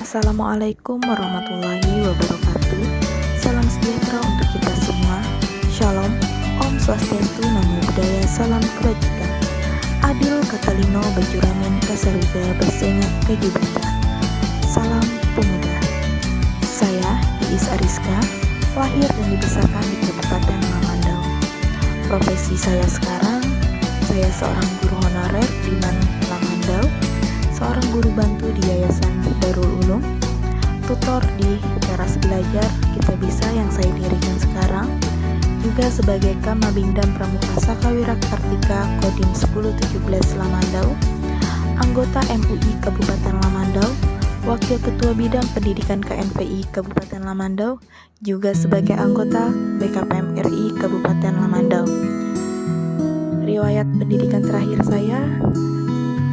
Assalamualaikum warahmatullahi wabarakatuh. Salam sejahtera untuk kita semua. Shalom, Om Swastiastu, Namo Buddhaya, salam kebajikan. Adil Katalino Bajuramin Kasaruga bersengat kegiatan. Salam pemuda. Saya Iis Ariska, lahir dan dibesarkan di Kabupaten Lamandau. Profesi saya sekarang, saya seorang guru honorer di Lamandau, seorang guru bantu di Yayasan Darul Ulum, tutor di Teras Belajar Kita Bisa yang saya dirikan sekarang, juga sebagai Kamabingdam Pramuka Sakawira Kartika Kodim 1017 Lamandau, anggota MUI Kabupaten Lamandau, Wakil Ketua Bidang Pendidikan KNPI Kabupaten Lamandau, juga sebagai anggota BKPM RI Kabupaten Lamandau. Riwayat pendidikan terakhir saya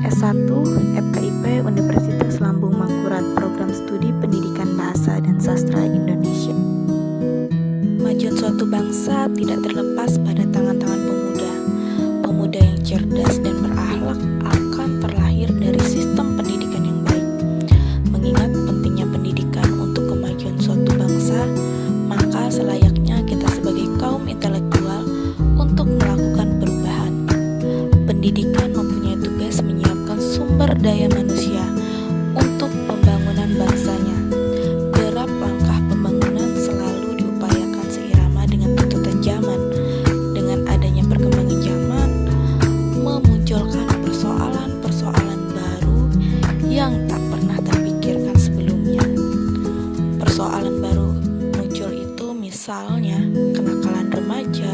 S1 FKIP Universitas Lambung Mangkurat, Program Studi Pendidikan Bahasa dan Sastra Indonesia. Kemajuan suatu bangsa tidak terlepas pada tangan-tangan pemuda. Pemuda yang cerdas dan berakhlak akan terlahir dari sistem pendidikan yang baik. Mengingat pentingnya pendidikan untuk kemajuan suatu bangsa, maka selayaknya kita sebagai kaum intelektual untuk melakukan perubahan. Pendidikan mempunyai tugas menyiapkan sumber daya manusia untuk pembangunan bangsanya. Derap langkah pembangunan selalu diupayakan seirama dengan tuntutan zaman. Dengan adanya perkembangan zaman, memunculkan persoalan-persoalan baru yang tak pernah terpikirkan sebelumnya. Persoalan baru muncul itu misalnya kenakalan remaja,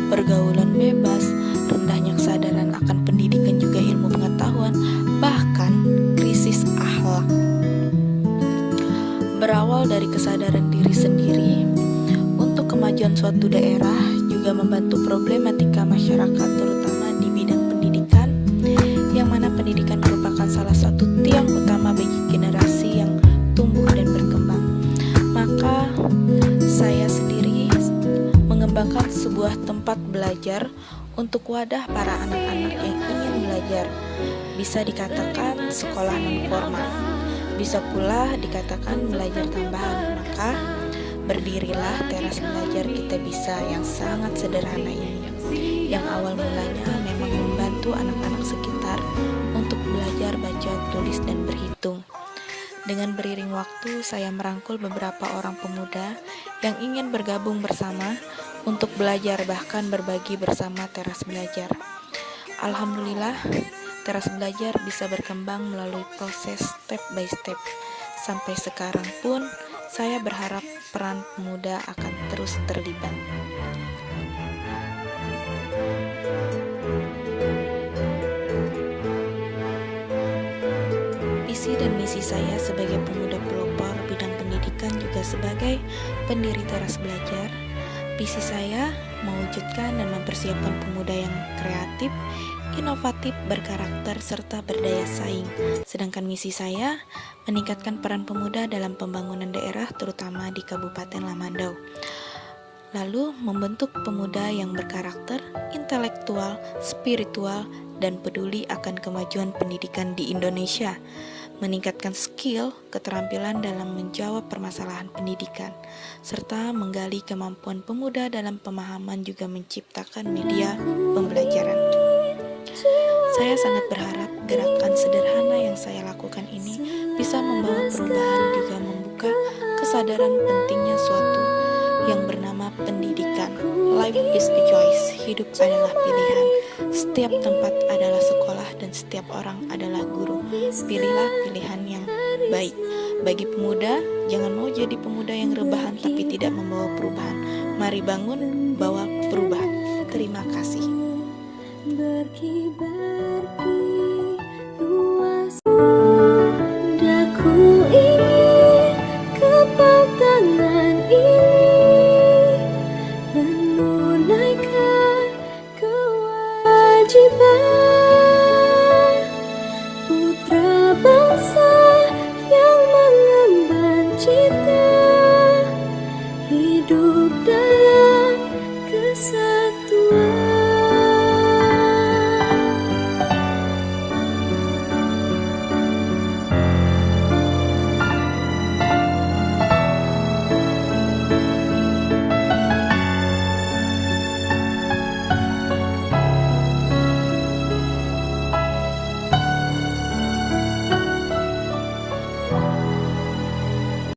pergaulan bebas, rendahnya kesadaran akan pendidikan juga ilmu pengetahuan, bahkan krisis akhlak. Berawal dari kesadaran diri sendiri, untuk kemajuan suatu daerah juga membantu problematika masyarakat terutama di bidang pendidikan, yang mana pendidikan merupakan salah satu tiang utama bagi generasi yang tumbuh dan berkembang. Maka saya sendiri mengembangkan sebuah tempat belajar untuk wadah para anak-anak yang ingin belajar. Bisa dikatakan sekolah non-formal, bisa pula dikatakan belajar tambahan. Maka berdirilah Teras Belajar Kita Bisa yang sangat sederhana ini, yang awal mulanya memang membantu anak-anak sekitar untuk belajar baca, tulis, dan berhitung. Dengan beriring waktu, saya merangkul beberapa orang pemuda yang ingin bergabung bersama untuk belajar, bahkan berbagi bersama Teras Belajar. Alhamdulillah, Teras Belajar bisa berkembang melalui proses step by step. Sampai sekarang pun, saya berharap peran pemuda akan terus terlibat. Visi dan misi saya sebagai pemuda pelopor bidang pendidikan juga sebagai pendiri Teras Belajar. Visi saya mewujudkan dan mempersiapkan pemuda yang kreatif, inovatif, berkarakter, serta berdaya saing. Sedangkan misi saya meningkatkan peran pemuda dalam pembangunan daerah terutama di Kabupaten Lamandau. Lalu membentuk pemuda yang berkarakter, intelektual, spiritual, dan peduli akan kemajuan pendidikan di Indonesia, meningkatkan skill, keterampilan dalam menjawab permasalahan pendidikan, serta menggali kemampuan pemuda dalam pemahaman juga menciptakan media pembelajaran. Saya sangat berharap gerakan sederhana yang saya lakukan ini bisa membawa perubahan, juga membuka kesadaran pentingnya suatu yang bernama pendidikan. Life is a choice, hidup adalah pilihan. Setiap tempat adalah sekolah dan setiap orang adalah guru. Pilihlah pilihan yang baik. Bagi pemuda, jangan mau jadi pemuda yang rebahan tapi tidak membawa perubahan. Mari bangun, bawa perubahan. Terima kasih.